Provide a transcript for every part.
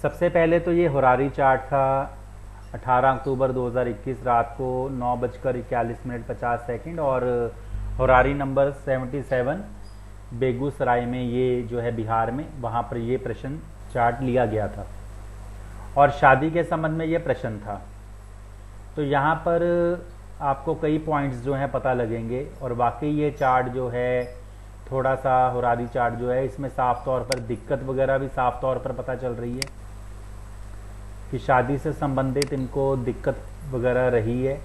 सबसे पहले तो ये होरारी चार्ट था 18 अक्टूबर 2021 रात को 9:41 और होरारी नंबर 77 बेगूसराय में, ये जो है बिहार में, वहाँ पर ये प्रश्न चार्ट लिया गया था और शादी के संबंध में ये प्रश्न था। तो यहाँ पर आपको कई पॉइंट्स जो हैं पता लगेंगे और वाकई ये चार्ट जो है थोड़ा सा, होरारी चार्ट जो है, इसमें साफ तौर पर दिक्कत वगैरह भी साफ तौर पर पता चल रही है कि शादी से संबंधित इनको दिक्कत वगैरह रही है।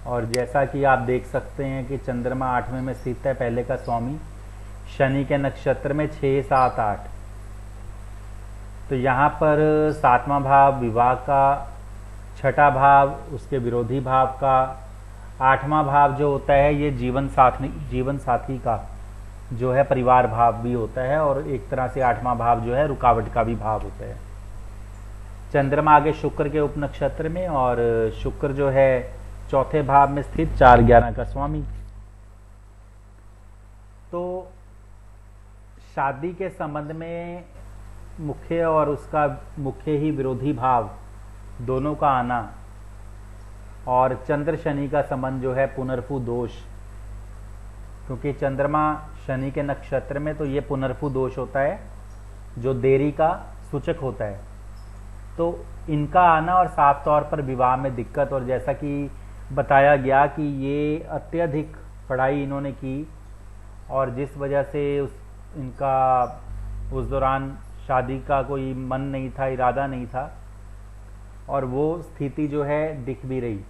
और जैसा कि आप देख सकते हैं कि चंद्रमा 8वें में स्थित है, पहले का स्वामी शनि के नक्षत्र में 6, 7, 8। तो यहाँ पर 7वां भाव विवाह का, 6ठा भाव उसके विरोधी भाव का, 8वां भाव जो होता है ये जीवन साथी का जो है परिवार भाव भी होता है और एक तरह से 8वां भाव जो है रुकावट का भी भाव होता है। चंद्रमा आगे शुक्र के उपनक्षत्र में और शुक्र जो है चौथे भाव में स्थित 4, 11 का स्वामी। तो शादी के संबंध में मुख्य और उसका मुख्य ही विरोधी भाव दोनों का आना और चंद्र शनि का संबंध जो है पुनर्फू दोष, क्योंकि चंद्रमा शनि के नक्षत्र में तो ये पुनर्फू दोष होता है जो देरी का सूचक होता है। तो इनका आना और साफ तौर पर विवाह में दिक्कत, और जैसा कि बताया गया कि ये अत्यधिक पढ़ाई इन्होंने की और जिस वजह से इनका उस दौरान शादी का कोई मन नहीं था, इरादा नहीं था, और वो स्थिति जो है दिख भी रही।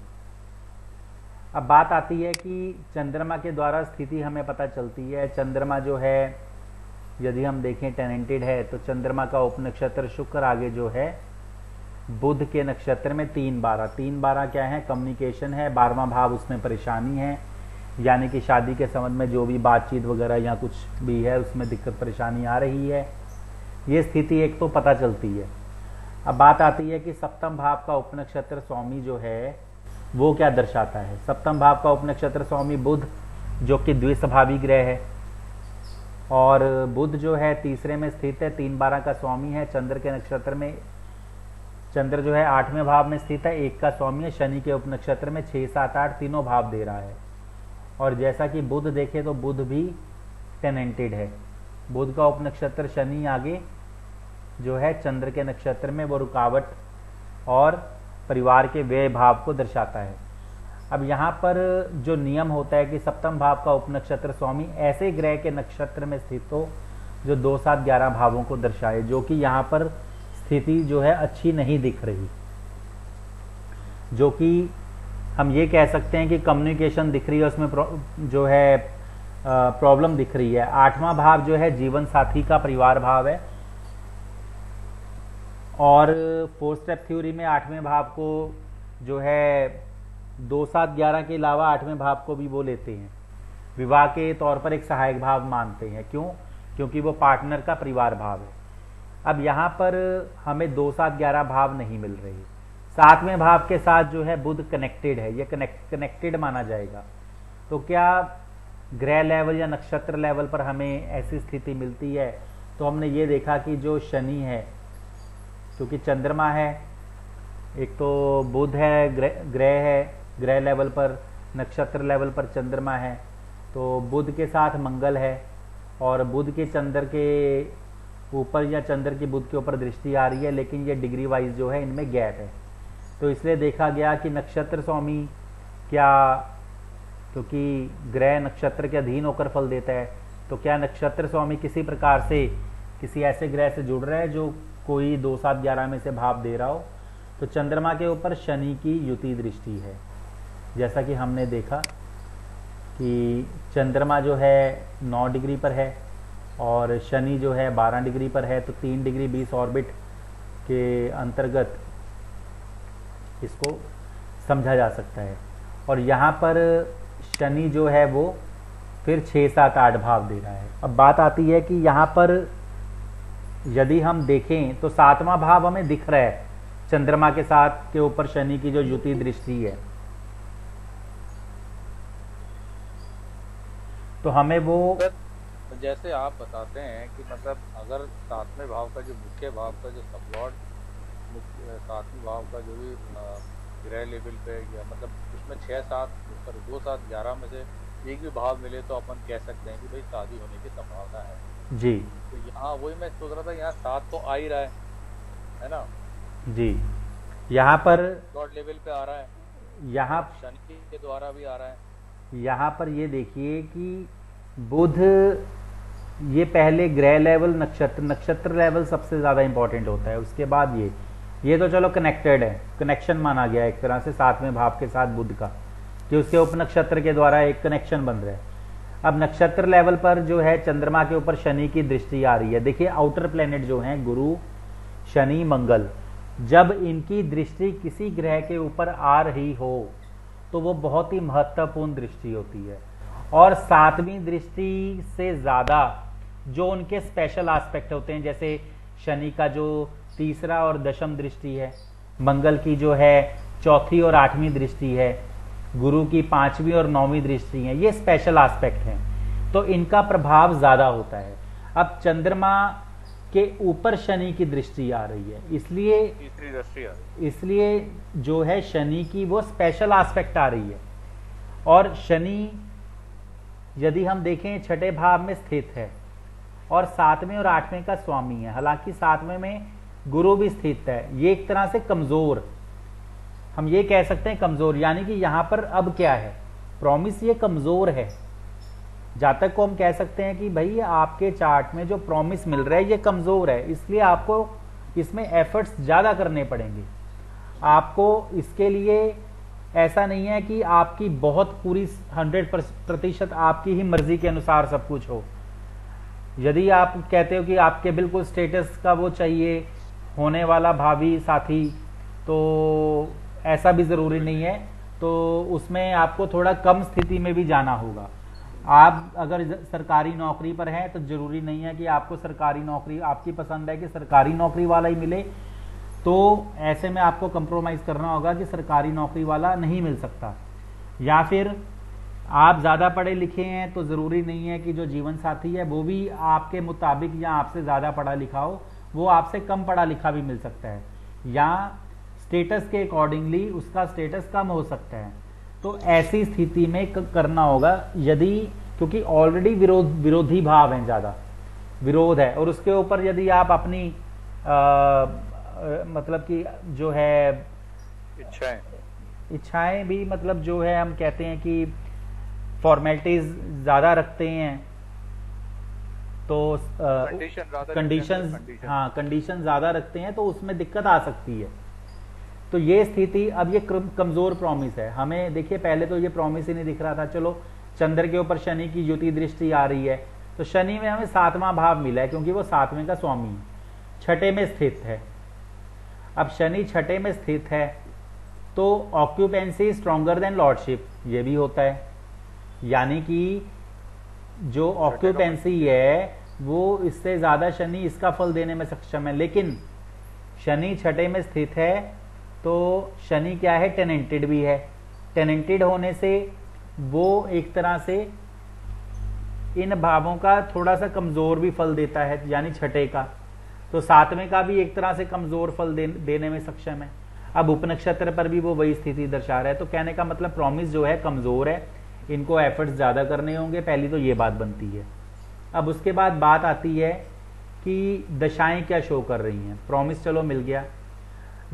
अब बात आती है कि चंद्रमा के द्वारा स्थिति हमें पता चलती है। चंद्रमा जो है यदि हम देखें टेनेंटेड है तो चंद्रमा का उपनक्षत्र शुक्र आगे जो है बुध के नक्षत्र में 3, 12। 3, 12 क्या है? कम्युनिकेशन है। 12वां भाव उसमें परेशानी है, यानी कि शादी के संबंध में जो भी बातचीत वगैरह या कुछ भी है उसमें दिक्कत परेशानी आ रही है। ये स्थिति एक तो पता चलती है। अब बात आती है कि सप्तम भाव का उपनक्षत्र स्वामी जो है वो क्या दर्शाता है। सप्तम भाव का उपनक्षत्र स्वामी बुध जो कि द्विस्वभावी ग्रह है और बुध जो है तीसरे में स्थित है, 3, 12 का स्वामी है। चंद्र के नक्षत्र में चंद्र जो है 8वें भाव में स्थित है, 1 का स्वामी है। शनि के उपनक्षत्र में 6, 7, 8 तीनों भाव दे रहा है। और जैसा कि बुध देखे तो बुध भी टेनेंटेड है। बुध का उपनक्षत्र शनि आगे जो है चंद्र के नक्षत्र में वो रुकावट और परिवार के व्यय भाव को दर्शाता है। अब यहाँ पर जो नियम होता है कि सप्तम भाव का उपनक्षत्र स्वामी ऐसे ग्रह के नक्षत्र में स्थित हो जो 2, 7, 11 भावों को दर्शाए, जो कि यहाँ पर स्थिति जो है अच्छी नहीं दिख रही। जो कि हम ये कह सकते हैं कि कम्युनिकेशन दिख रही है, उसमें जो है प्रॉब्लम दिख रही है। 8वां भाव जो है जीवन साथी का परिवार भाव है और 4 स्टेप थ्योरी में 8वें भाव को जो है 2, 7, 11 के अलावा 8वें भाव को भी वो लेते हैं, विवाह के तौर पर एक सहायक भाव मानते हैं। क्यों? क्योंकि वो पार्टनर का परिवार भाव है। अब यहाँ पर हमें 2, 7, 11 भाव नहीं मिल रही। 7वें भाव के साथ जो है बुध कनेक्टेड है, ये कनेक्टेड माना जाएगा। तो क्या ग्रह लेवल या नक्षत्र लेवल पर हमें ऐसी स्थिति मिलती है? तो हमने ये देखा कि जो शनि है, क्योंकि चंद्रमा है, एक तो बुध है, ग्रह है, ग्रह लेवल पर, नक्षत्र लेवल पर चंद्रमा है, तो बुध के साथ मंगल है और बुध के चंद्र के ऊपर या चंद्र की बुध के ऊपर दृष्टि आ रही है, लेकिन ये डिग्री वाइज जो है इनमें गैप है। तो इसलिए देखा गया कि नक्षत्र स्वामी क्या, क्योंकि ग्रह नक्षत्र के अधीन होकर फल देता है, तो क्या नक्षत्र स्वामी किसी प्रकार से किसी ऐसे ग्रह से जुड़ रहा है जो कोई 2, 7, 11 में से भाव दे रहा हो। तो चंद्रमा के ऊपर शनि की युति दृष्टि है, जैसा कि हमने देखा कि चंद्रमा जो है 9 डिग्री पर है और शनि जो है 12 डिग्री पर है, तो 3 डिग्री 20 ऑर्बिट के अंतर्गत इसको समझा जा सकता है। और यहाँ पर शनि जो है वो फिर 6, 7, 8 भाव दे रहा है। अब बात आती है कि यहाँ पर यदि हम देखें तो 7वां भाव हमें दिख रहा है, चंद्रमा के साथ के ऊपर शनि की जो युति दृष्टि है, तो हमें वो तो जैसे आप बताते हैं कि मतलब अगर सातवें भाव का जो मुख्य भाव का जो सबलॉर्ड, सातवें भाव का जो भी ग्रह लेवल पे या मतलब उसमें 6 7 सॉरी 2 7 11 में से एक भी भाव मिले तो अपन कह सकते हैं कि भाई शादी होने की संभावना है। जी तो यहाँ वही मैं सोच रहा था, यहाँ 7 तो आ ही रहा है ना, जी। यहाँ पर लॉर्ड लेवल पे आ रहा है यहाँ और शनि के द्वारा भी आ रहा है। यहाँ पर ये देखिए कि बुध, ये पहले ग्रह लेवल, नक्षत्र, नक्षत्र लेवल सबसे ज़्यादा इंपॉर्टेंट होता है, उसके बाद ये तो चलो कनेक्टेड है, कनेक्शन माना गया एक तरह से सातवें भाव के साथ बुध का, कि उसके उपनक्षत्र के द्वारा एक कनेक्शन बन रहा है। अब नक्षत्र लेवल पर जो है चंद्रमा के ऊपर शनि की दृष्टि आ रही है। देखिए आउटर प्लेनेट जो हैं गुरु, शनि, मंगल, जब इनकी दृष्टि किसी ग्रह के ऊपर आ रही हो तो वो बहुत ही महत्वपूर्ण दृष्टि होती है। और सातवीं दृष्टि से ज्यादा जो उनके स्पेशल एस्पेक्ट होते हैं, जैसे शनि का जो तीसरा और दशम दृष्टि है, मंगल की जो है चौथी और आठवीं दृष्टि है, गुरु की पांचवी और नौवीं दृष्टि है, ये स्पेशल एस्पेक्ट हैं, तो इनका प्रभाव ज्यादा होता है। अब चंद्रमा के ऊपर शनि की दृष्टि आ रही है, इसलिए तीसरी दृष्टि आ रही इसलिए जो है शनि की वो स्पेशल एस्पेक्ट आ रही है। और शनि यदि हम देखें छठे भाव में स्थित है और सातवें और आठवें का स्वामी है, हालांकि सातवें में गुरु भी स्थित है, ये एक तरह से कमजोर, हम ये कह सकते हैं कमजोर, यानी कि यहां पर अब क्या है, प्रॉमिस ये कमजोर है। जातक को हम कह सकते हैं कि भाई आपके चार्ट में जो प्रॉमिस मिल रहा है ये कमजोर है, इसलिए आपको इसमें एफर्ट्स ज्यादा करने पड़ेंगे। आपको इसके लिए ऐसा नहीं है कि आपकी बहुत पूरी 100% आपकी ही मर्जी के अनुसार सब कुछ हो। यदि आप कहते हो कि आपके बिल्कुल स्टेटस का वो चाहिए होने वाला भावी साथी, तो ऐसा भी जरूरी नहीं है, तो उसमें आपको थोड़ा कम स्थिति में भी जाना होगा। आप अगर सरकारी नौकरी पर हैं तो जरूरी नहीं है कि आपको सरकारी नौकरी, आपकी पसंद है कि सरकारी नौकरी वाला ही मिले, तो ऐसे में आपको कंप्रोमाइज करना होगा कि सरकारी नौकरी वाला नहीं मिल सकता। या फिर आप ज़्यादा पढ़े लिखे हैं तो ज़रूरी नहीं है कि जो जीवन साथी है वो भी आपके मुताबिक या आपसे ज़्यादा पढ़ा लिखा हो, वो आपसे कम पढ़ा लिखा भी मिल सकता है, या स्टेटस के अकॉर्डिंगली उसका स्टेटस कम हो सकता है। तो ऐसी स्थिति में करना होगा, यदि क्योंकि ऑलरेडी विरोधी भाव हैं, ज़्यादा विरोध है, और उसके ऊपर यदि आप अपनी मतलब कि जो है इच्छाएं भी, मतलब जो है हम कहते हैं कि फॉर्मेलिटीज ज्यादा रखते हैं, तो कंडीशन ज्यादा रखते हैं, तो उसमें दिक्कत आ सकती है। तो ये स्थिति, अब ये कमजोर प्रॉमिस है। हमें देखिए पहले तो ये प्रॉमिस ही नहीं दिख रहा था, चलो चंद्र के ऊपर शनि की युति दृष्टि आ रही है, तो शनि में हमें सातवां भाव मिला है क्योंकि वो सातवें का स्वामी है, छठे में स्थित है। अब शनि छठे में स्थित है तो ऑक्यूपेंसी स्ट्रॉन्गर देन लॉर्डशिप, ये भी होता है, यानी कि जो ऑक्यूपेंसी है वो इससे ज्यादा शनि इसका फल देने में सक्षम है। लेकिन शनि छठे में स्थित है तो शनि क्या है, टेनेंटेड भी है। टेनेंटेड होने से वो एक तरह से इन भावों का थोड़ा सा कमजोर भी फल देता है, यानी छठे का, तो सातवें का भी एक तरह से कमजोर फल देने में सक्षम है। अब उपनक्षत्र पर भी वो वही स्थिति दर्शा रहा है, तो कहने का मतलब प्रॉमिस जो है कमजोर है, इनको एफर्ट्स ज्यादा करने होंगे, पहली तो ये बात बनती है। अब उसके बाद बात आती है कि दशाएं क्या शो कर रही हैं। प्रॉमिस चलो मिल गया,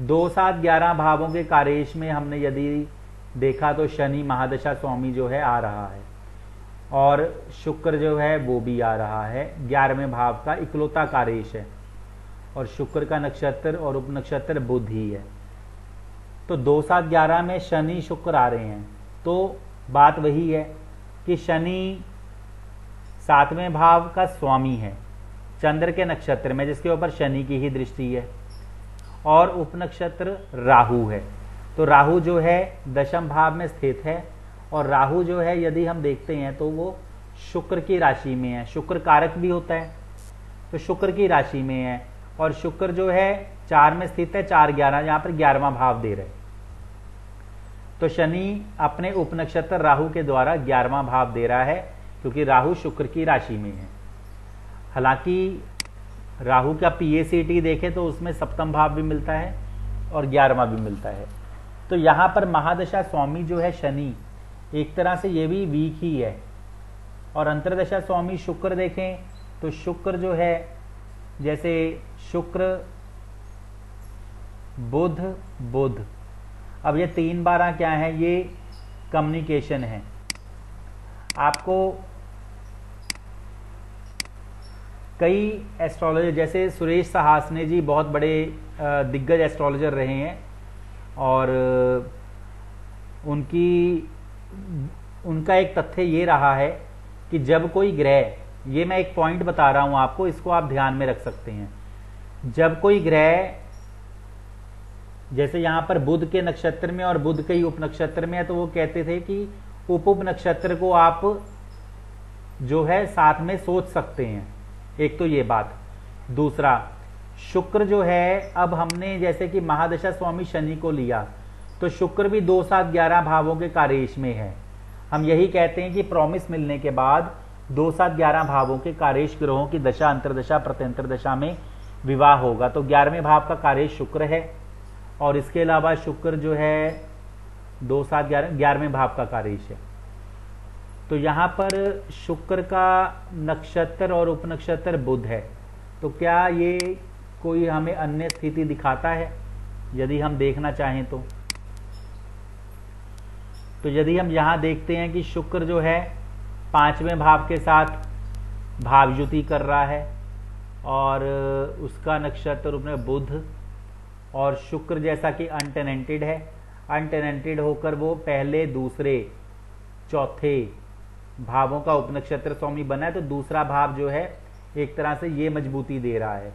2 7 11 भावों के कार्येश में हमने यदि देखा तो शनि महादशा स्वामी जो है आ रहा है, और शुक्र जो है वो भी आ रहा है, 11वें भाव का इकलौता कार्येश है, और शुक्र का नक्षत्र और उपनक्षत्र बुध ही है। तो 2 7 11 में शनि शुक्र आ रहे हैं, तो बात वही है कि शनि 7वें भाव का स्वामी है चंद्र के नक्षत्र में, जिसके ऊपर शनि की ही दृष्टि है, और उपनक्षत्र राहु है। तो राहु जो है दशम भाव में स्थित है, और राहु जो है यदि हम देखते हैं तो वो शुक्र की राशि में है, शुक्र कारक भी होता है, तो शुक्र की राशि में है, और शुक्र जो है 4 में स्थित है, 4 11, यहां पर 11वां भाव दे रहे। तो शनि अपने उपनक्षत्र राहु के द्वारा 11वां भाव दे रहा है, क्योंकि राहु शुक्र की राशि में है। हालांकि राहु का PACT देखें तो उसमें सप्तम भाव भी मिलता है और 11वां भी मिलता है। तो यहाँ पर महादशा स्वामी जो है शनि, एक तरह से ये भी वीक ही है। और अंतरदशा स्वामी शुक्र देखें तो शुक्र जो है, जैसे शुक्र बुध बुध, अब ये 3-12 क्या है, ये कम्युनिकेशन है। आपको कई एस्ट्रोलॉजर जैसे सुरेश सहासने जी बहुत बड़े दिग्गज एस्ट्रोलॉजर रहे हैं, और उनका एक तथ्य ये रहा है कि जब कोई ग्रह, ये मैं एक पॉइंट बता रहा हूं आपको, इसको आप ध्यान में रख सकते हैं। जब कोई ग्रह जैसे यहां पर बुध के नक्षत्र में और बुध के ही उपनक्षत्र में है, तो वो कहते थे कि उप नक्षत्र को आप जो है साथ में सोच सकते हैं। एक तो ये बात। दूसरा, शुक्र जो है, अब हमने जैसे कि महादशा स्वामी शनि को लिया तो शुक्र भी 2, 7, 11 भावों के कार्येश में है। हम यही कहते हैं कि प्रॉमिस मिलने के बाद 2, 7, 11 भावों के कार्येश ग्रहों की दशा, अंतरदशा, प्रत्यंतर दशा में विवाह होगा। तो 11वें भाव का कार्येश शुक्र है, और इसके अलावा शुक्र जो है 2, 7, 11वें भाव का कार्येश है। तो यहां पर शुक्र का नक्षत्र और उपनक्षत्र बुध है। तो क्या ये कोई हमें अन्य स्थिति दिखाता है यदि हम देखना चाहें तो यदि हम यहां देखते हैं कि शुक्र जो है 5वें भाव के साथ भावयुति कर रहा है, और उसका नक्षत्र उसमें बुध, और शुक्र जैसा कि अनटेनेंटेड है, अनटेनेंटेड होकर वो पहले, दूसरे, चौथे भावों का उपनक्षत्र स्वामी बना है, तो दूसरा भाव जो है एक तरह से ये मजबूती दे रहा है।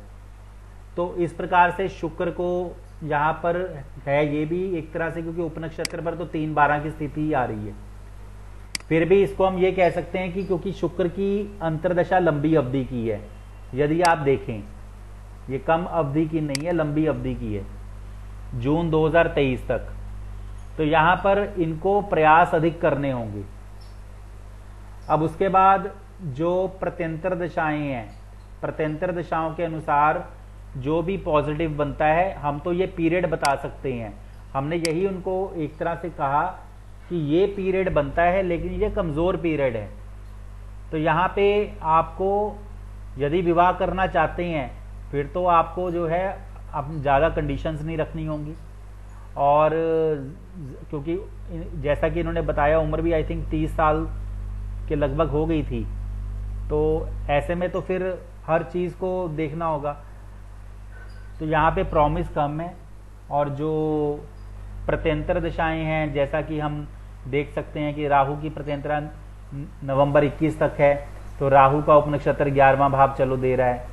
तो इस प्रकार से शुक्र को यहाँ पर है ये भी एक तरह से, क्योंकि उपनक्षत्र पर तो 3-12 की स्थिति आ रही है। फिर भी इसको हम ये कह सकते हैं कि क्योंकि शुक्र की अंतरदशा लंबी अवधि की है, यदि आप देखें ये कम अवधि की नहीं है, लंबी अवधि की है, जून 2023 तक। तो यहां पर इनको प्रयास अधिक करने होंगे। अब उसके बाद जो प्रत्यंतर दशाएं हैं, प्रत्यंतर दशाओं के अनुसार जो भी पॉजिटिव बनता है, हम तो ये पीरियड बता सकते हैं। हमने यही उनको एक तरह से कहा कि ये पीरियड बनता है, लेकिन ये कमजोर पीरियड है। तो यहाँ पे आपको यदि विवाह करना चाहते हैं, फिर तो आपको जो है अब ज़्यादा कंडीशंस नहीं रखनी होंगी। और क्योंकि जैसा कि इन्होंने बताया, उम्र भी आई थिंक 30 साल के लगभग हो गई थी, तो ऐसे में तो फिर हर चीज़ को देखना होगा। तो यहाँ पे प्रॉमिस कम है। और जो प्रत्यंतर दशाएं हैं, जैसा कि हम देख सकते हैं कि राहु की प्रत्यंतरा नवंबर 21 तक है, तो राहु का उपनक्षत्र 11वां भाव चलो दे रहा है,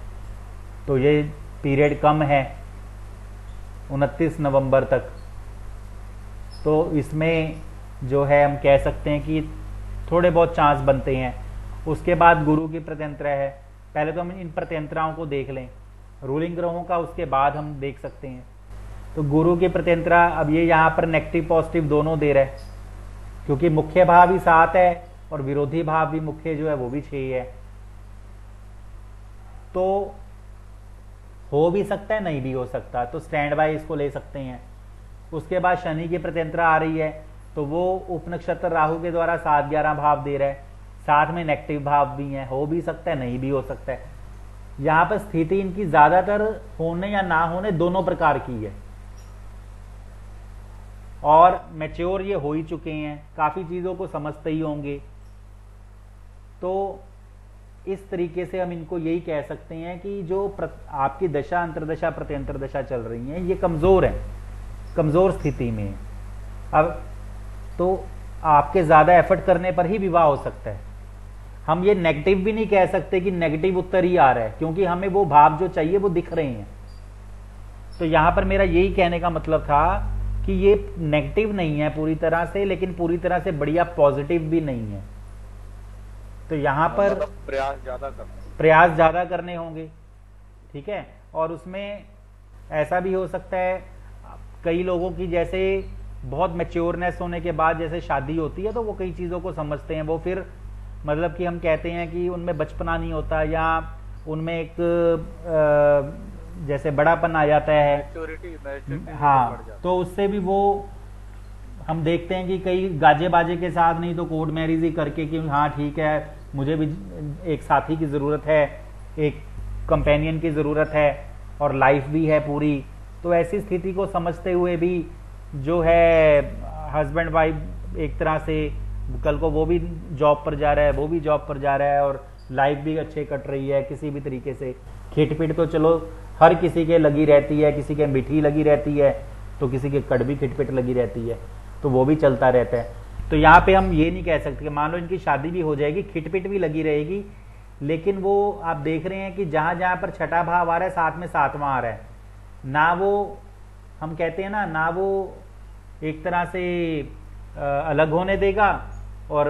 तो ये पीरियड कम है 29 नवंबर तक। तो इसमें जो है हम कह सकते हैं कि थोड़े बहुत चांस बनते हैं। उसके बाद गुरु की प्रत्यंतरा है। पहले तो हम इन प्रत्यंतराओं को देख लें, रूलिंग ग्रहों का, उसके बाद हम देख सकते हैं। तो गुरु की प्रत्यंतरा, अब ये यहाँ पर नेगेटिव पॉजिटिव दोनों दे रहे हैं, क्योंकि मुख्य भाव भी 7 है और विरोधी भाव भी मुख्य जो है वो भी 6 है। तो हो भी सकता है, नहीं भी हो सकता, तो स्टैंड बाय इसको ले सकते हैं। उसके बाद शनि की प्रत्यंतरा आ रही है, तो वो उपनक्षत्र राहु के द्वारा 7-11 भाव दे रहा है, साथ में नेगेटिव भाव भी है। हो भी सकता है, नहीं भी हो सकता है। यहां पर स्थिति इनकी ज्यादातर होने या ना होने दोनों प्रकार की है, और मैच्योर ये हो ही चुके हैं, काफी चीजों को समझते ही होंगे। तो इस तरीके से हम इनको यही कह सकते हैं कि जो आपकी दशा, अंतरदशा, प्रत्यंतर दशा चल रही है, ये कमजोर है, कमजोर स्थिति में है। अब तो आपके ज्यादा एफर्ट करने पर ही विवाह हो सकता है। हम ये नेगेटिव भी नहीं कह सकते कि नेगेटिव उत्तर ही आ रहा है, क्योंकि हमें वो भाव जो चाहिए वो दिख रहे हैं। तो यहां पर मेरा यही कहने का मतलब था कि ये नेगेटिव नहीं है पूरी तरह से, लेकिन पूरी तरह से बढ़िया पॉजिटिव भी नहीं है। तो यहां पर प्रयास ज्यादा करने होंगे, ठीक है। और उसमें ऐसा भी हो सकता है, कई लोगों की जैसे बहुत मैच्योरनेस होने के बाद जैसे शादी होती है, तो वो कई चीजों को समझते हैं, वो फिर मतलब कि हम कहते हैं कि उनमें बचपना नहीं होता, या उनमें एक जैसे बड़ापन आ जाता है। मैच्योरिटी हाँ, तो उससे भी वो हम देखते हैं कि कई गाजे बाजे के साथ नहीं तो कोर्ट मैरिज ही करके कि हाँ ठीक है, मुझे भी एक साथी की ज़रूरत है, एक कंपेनियन की ज़रूरत है और लाइफ भी है पूरी। तो ऐसी स्थिति को समझते हुए भी जो है हस्बैंड वाइफ एक तरह से कल को वो भी जॉब पर जा रहा है, वो भी जॉब पर जा रहा है और लाइफ भी अच्छे कट रही है किसी भी तरीके से। खिटपिट तो चलो हर किसी के लगी रहती है, किसी के मीठी लगी रहती है तो किसी के कड़वी खिटपिट लगी रहती है, तो वो भी चलता रहता है। तो यहाँ पे हम ये नहीं कह सकते कि मान लो इनकी शादी भी हो जाएगी, खिटपिट भी लगी रहेगी, लेकिन वो आप देख रहे हैं कि जहां जहां पर छठा भाव आ रहा है साथ में सातवां आ रहा है, ना वो हम कहते हैं ना वो एक तरह से अलग होने देगा और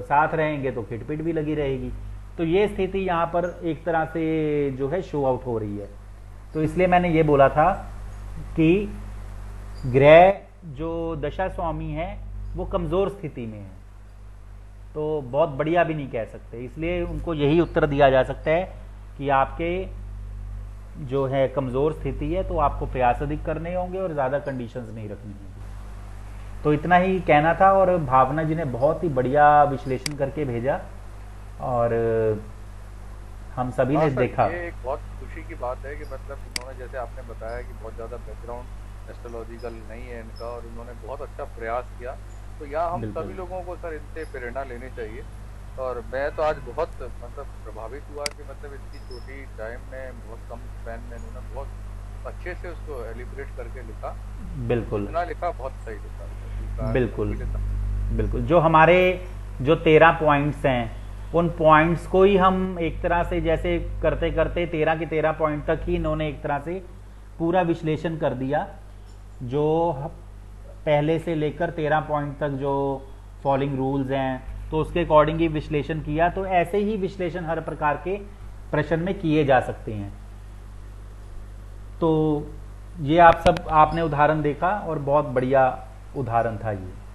साथ रहेंगे तो खिटपिट भी लगी रहेगी। तो ये स्थिति यहाँ पर एक तरह से जो है शो आउट हो रही है। तो इसलिए मैंने ये बोला था कि ग्रह जो दशा स्वामी है वो कमजोर स्थिति में है, तो बहुत बढ़िया भी नहीं कह सकते। इसलिए उनको यही उत्तर दिया जा सकता है कि आपके जो है कमजोर स्थिति है तो आपको प्रयास अधिक करने होंगे और ज्यादा कंडीशंस नहीं रखनी होंगी। तो इतना ही कहना था। और भावना जी ने बहुत ही बढ़िया विश्लेषण करके भेजा और हम सभी ने देखा। ये एक बहुत खुशी की बात है कि मतलब उन्होंने जैसे आपने बताया कि बहुत ज़्यादा बैकग्राउंड एस्ट्रोलॉजिकल नहीं है इनका और उन्होंने बहुत अच्छा प्रयास किया। तो यहाँ हम सभी लोगों को सर इनसे प्रेरणा लेनी चाहिए। और मैं तो आज बहुत मतलब प्रभावित हुआ कि मतलब इतनी छोटी टाइम में बहुत कम स्पैन में इन्होंने बहुत अच्छे से उसको एलिब्रेट करके लिखा। बिल्कुल इतना लिखा, बहुत सही लिखा। बिल्कुल बिल्कुल। जो हमारे जो 13 पॉइंट्स हैं उन पॉइंट्स को ही हम एक तरह से जैसे करते करते 13 के 13 पॉइंट तक ही इन्होंने एक तरह से पूरा विश्लेषण कर दिया। जो पहले से लेकर 13 पॉइंट तक जो फॉलोइंग रूल्स हैं तो उसके अकॉर्डिंग ही विश्लेषण किया। तो ऐसे ही विश्लेषण हर प्रकार के प्रश्न में किए जा सकते हैं। तो ये आपने उदाहरण देखा और बहुत बढ़िया उदाहरण था ये।